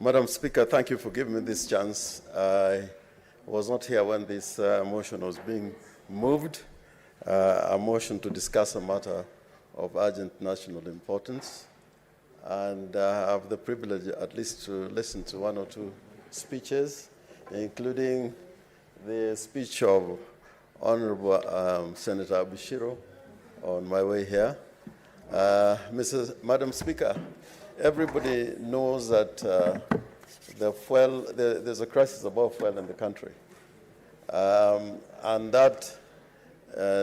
Madam Speaker, thank you for giving me this chance. I was not here when this motion was being moved, a motion to discuss a matter of urgent national importance. And I have the privilege at least to listen to one or two speeches, including the speech of Honorable Senator Abishiro on my way here. Madam Speaker, everybody knows that there's a crisis about fuel in the country, and that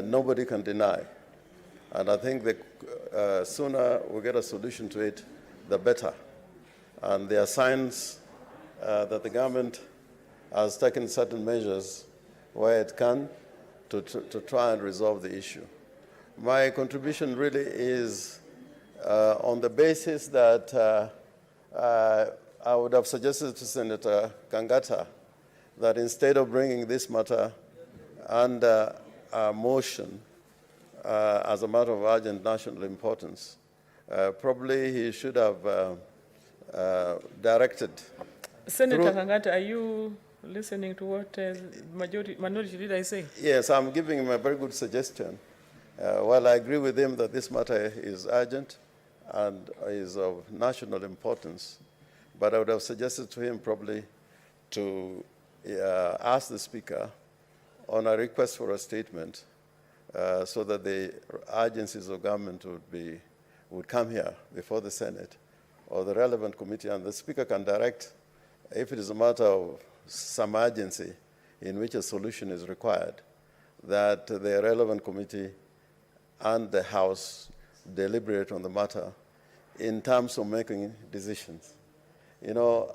nobody can deny. And I think the sooner we get a solution to it, the better. And there are signs that the government has taken certain measures where it can to try and resolve the issue. My contribution really is on the basis that I would have suggested to Senator Kenyatta that instead of bringing this matter under a motion as a matter of urgent national importance, probably he should have directed. Senator Kenyatta, are you listening to what minority leader is saying? Yes, I'm giving him a very good suggestion. While I agree with him that this matter is urgent and is of national importance, but I would have suggested to him probably to ask the Speaker on a request for a statement so that the agencies of government would come here before the Senate or the relevant committee, and the Speaker can direct, if it is a matter of some urgency in which a solution is required, that the relevant committee and the House deliberate on the matter in terms of making decisions. You know,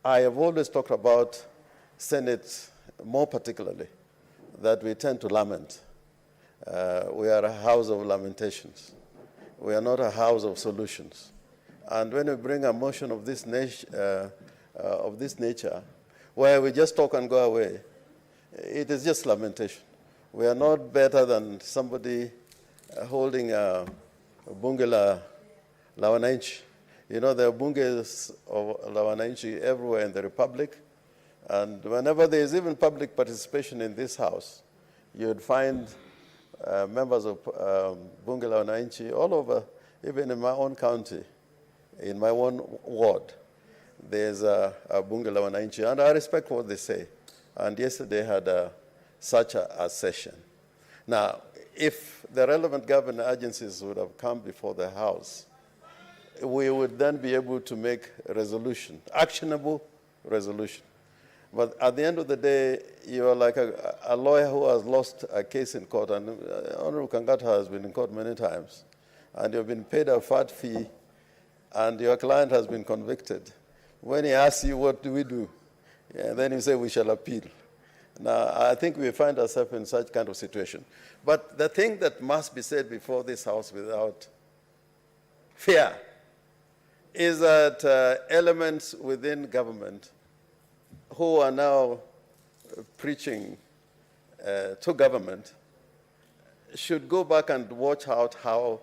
I have always talked about Senate more particularly, that we tend to lament. We are a house of lamentations. We are not a house of solutions. And when we bring a motion of this nature, where we just talk and go away, it is just lamentation. We are not better than somebody holding a bunge la wananchi. You know, there are bunges of la wananchi everywhere in the Republic, and whenever there is even public participation in this House, you would find members of bunge la wananchi all over, even in my own county, in my own ward. There's a bunge la wananchi, and I respect what they say. And yesterday had such a session. Now, if the relevant government agencies would have come before the House, we would then be able to make a resolution, actionable resolution. But at the end of the day, you are like a lawyer who has lost a case in court, and Honorable Kenyatta has been in court many times, and you've been paid a fat fee, and your client has been convicted. When he asks you, what do we do? Yeah, then you say, we shall appeal. Now, I think we find ourselves in such kind of situation. But the thing that must be said before this House without fear is that elements within government who are now preaching to government should go back and watch out how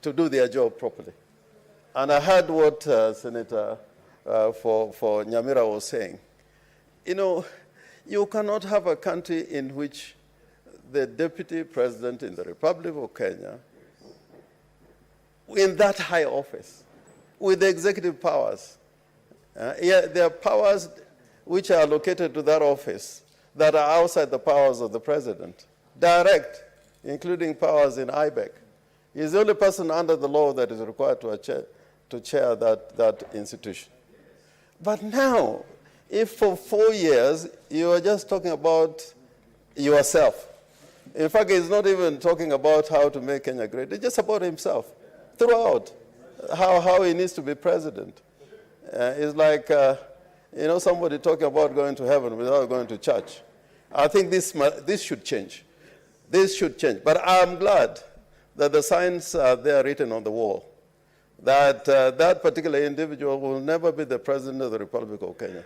to do their job properly. And I heard what Senator for Nyamira was saying. You know, you cannot have a country in which the deputy president in the Republic of Kenya, in that high office, with the executive powers, there are powers which are allocated to that office that are outside the powers of the president, direct, including powers in IBEC. He's the only person under the law that is required to chair that institution. But now, if for 4 years you are just talking about yourself, in fact, he's not even talking about how to make Kenya great, it's just about himself throughout, how he needs to be president. It's like, you know, somebody talking about going to heaven without going to church. I think this should change. This should change. But I'm glad that the signs are there written on the wall, that that particular individual will never be the president of the Republic of Kenya.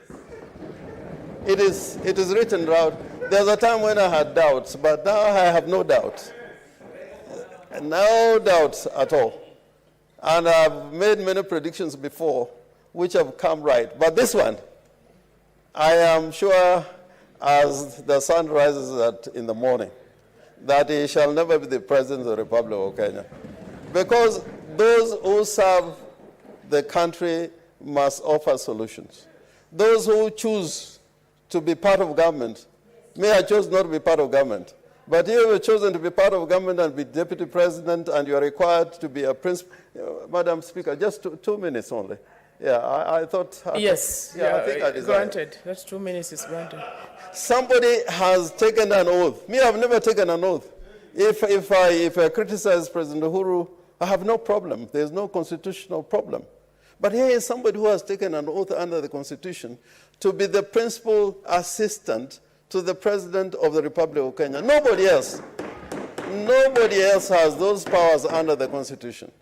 It is written out. There's a time when I had doubts, but now I have no doubts. No doubts at all. And I've made many predictions before which have come right. But this one, I am sure as the sun rises in the morning, that he shall never be the president of the Republic of Kenya. Because those who serve the country must offer solutions. Those who choose to be part of government may have chosen not to be part of government. But you have chosen to be part of government and be deputy president, and you are required to be a principal. Madam Speaker, just 2 minutes only. Yeah, I thought. Yes, I think I deserve. Granted. That's 2 minutes is granted. Somebody has taken an oath. Me, I've never taken an oath. If I criticize President Uhuru, I have no problem. There's no constitutional problem. But here is somebody who has taken an oath under the Constitution to be the principal assistant to the President of the Republic of Kenya. Nobody else has those powers under the Constitution.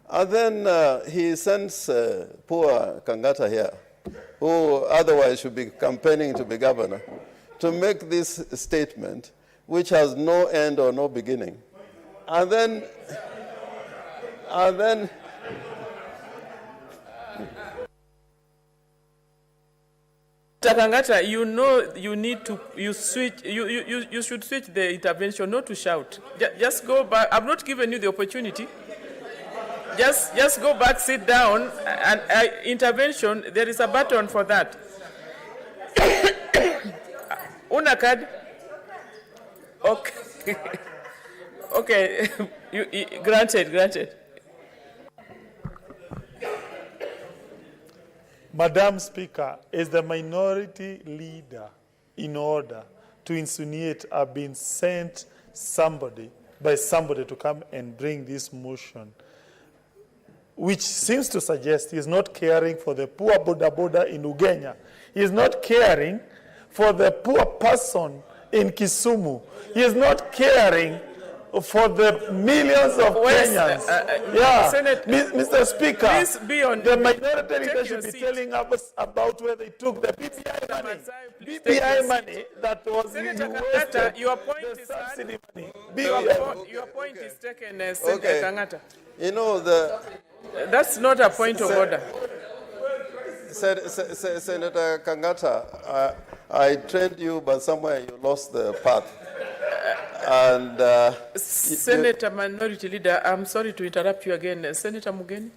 And then he sends poor Kangata here, who otherwise should be campaigning to be governor, to make this statement, which has no end or no beginning. And then Takangata, you know you need to, you should switch the intervention, not to shout. Just go back. I've not given you the opportunity. Just go back, sit down, and intervention, there is a button for that. Una card? Okay. Okay, granted. Madam Speaker, is the minority leader in order to insinuate I've been sent by somebody to come and bring this motion, which seems to suggest he is not caring for the poor boda in Ugenya. He is not caring for the poor person in Kisumu. He is not caring for the millions of Kenyans. Mr. Speaker, please be on the minority leader should be telling us about where they took the BBI money. BBI money that was Senator Kangata, your point is subsidy money. Your point is taken, Senator Kangata. You know, that's not a point of order. Senator Kangata, I trained you, but somewhere you lost the path. And Senator Minority Leader, I'm sorry to interrupt you again. Senator Mugeni.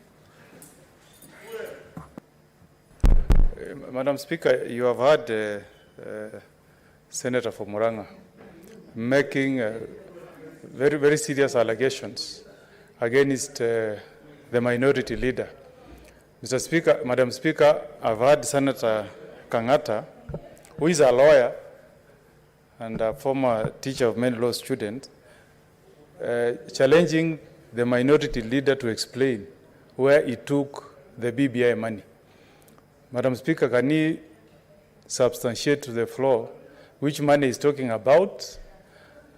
Madam Speaker, you have heard Senator from Murang'a making very, very serious allegations against the minority leader. Mr. Speaker, Madam Speaker, I've heard Senator Kangata, who is a lawyer and a former teacher of many law students, challenging the minority leader to explain where he took the BBI money. Madam Speaker, can he substantiate to the floor which money he's talking about,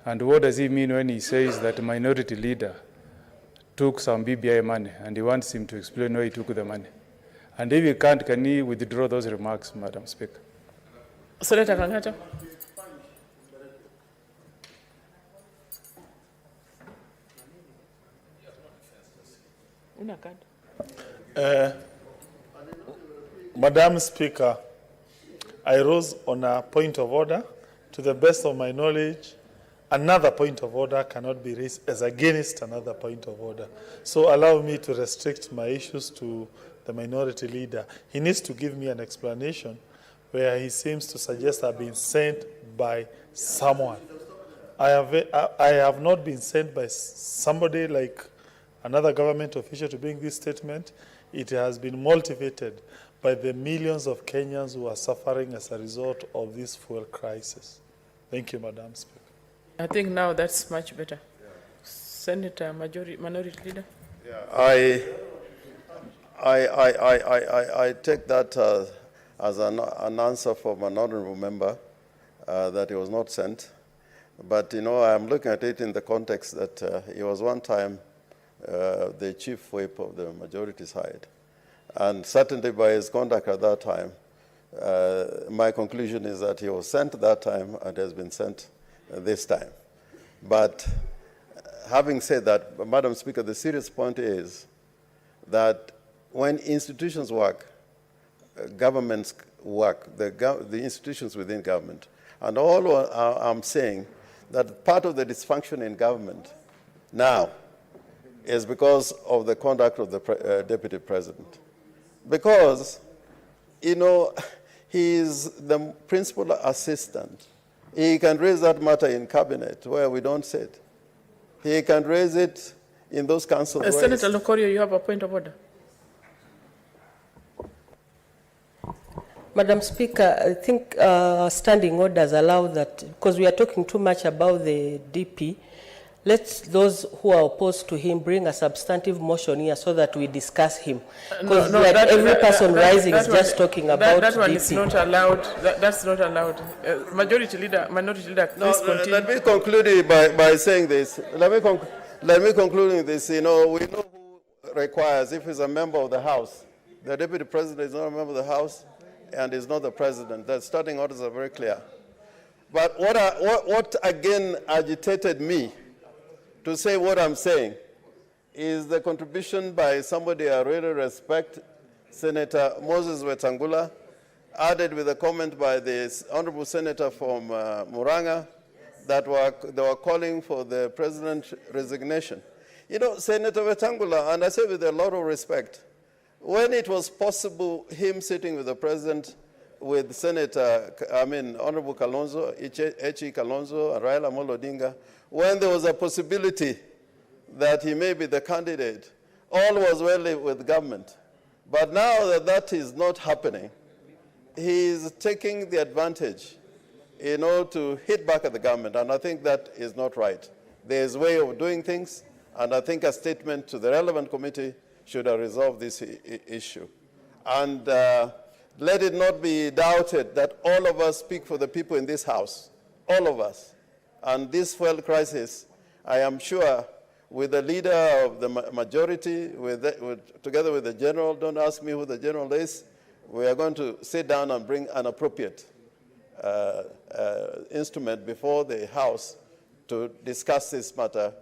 and what does he mean when he says that the minority leader took some BBI money, and he wants him to explain where he took the money? And if he can't, can he withdraw those remarks, Madam Speaker? Senator Kangata. Madam Speaker, I rose on a point of order. To the best of my knowledge, another point of order cannot be raised as against another point of order. So allow me to restrict my issues to the minority leader. He needs to give me an explanation where he seems to suggest I've been sent by someone. I have not been sent by somebody like another government official to bring this statement. It has been motivated by the millions of Kenyans who are suffering as a result of this fuel crisis. Thank you, Madam Speaker. I think now that's much better. Yeah. Senator Minority Leader. Yeah, I take that as an answer from an honorable member that he was not sent. But, you know, I'm looking at it in the context that he was one time the chief whip of the majority side. And certainly by his conduct at that time, my conclusion is that he was sent that time and has been sent this time. But having said that, Madam Speaker, the serious point is that when institutions work, government's work, the institutions within government. And all I'm saying that part of the dysfunction in government now is because of the conduct of the deputy president. Because, you know, he is the principal assistant. He can raise that matter in cabinet where we don't sit. He can raise it in those council ways. Senator Lokorio, you have a point of order. Madam Speaker, I think standing orders allow that, because we are talking too much about the DP. Let those who are opposed to him bring a substantive motion here so that we discuss him. Because every person rising is just talking about that one DP. is not allowed. That's not allowed. Minority leader, please continue. Let me conclude by saying this. Let me conclude with this. You know, we know who requires, if he's a member of the House. The deputy president is not a member of the House and is not the president. The starting orders are very clear. But what again agitated me to say what I'm saying is the contribution by somebody I really respect, Senator Moses Wetangula, added with a comment by the honorable senator from Muranga that they were calling for the president's resignation. You know, Senator Wetangula, and I say with a lot of respect, when it was possible, him sitting with the president, with Honorable Kalonzo, H.E. Kalonzo, and Raila Odinga, when there was a possibility that he may be the candidate, all was well with government. But now that that is not happening, he is taking the advantage in order to hit back at the government, and I think that is not right. There is a way of doing things, and I think a statement to the relevant committee should have resolved this issue. And let it not be doubted that all of us speak for the people in this House, all of us. And this fuel crisis, I am sure, with the leader of the majority, together with the general, don't ask me who the general is, we are going to sit down and bring an appropriate instrument before the House to discuss this matter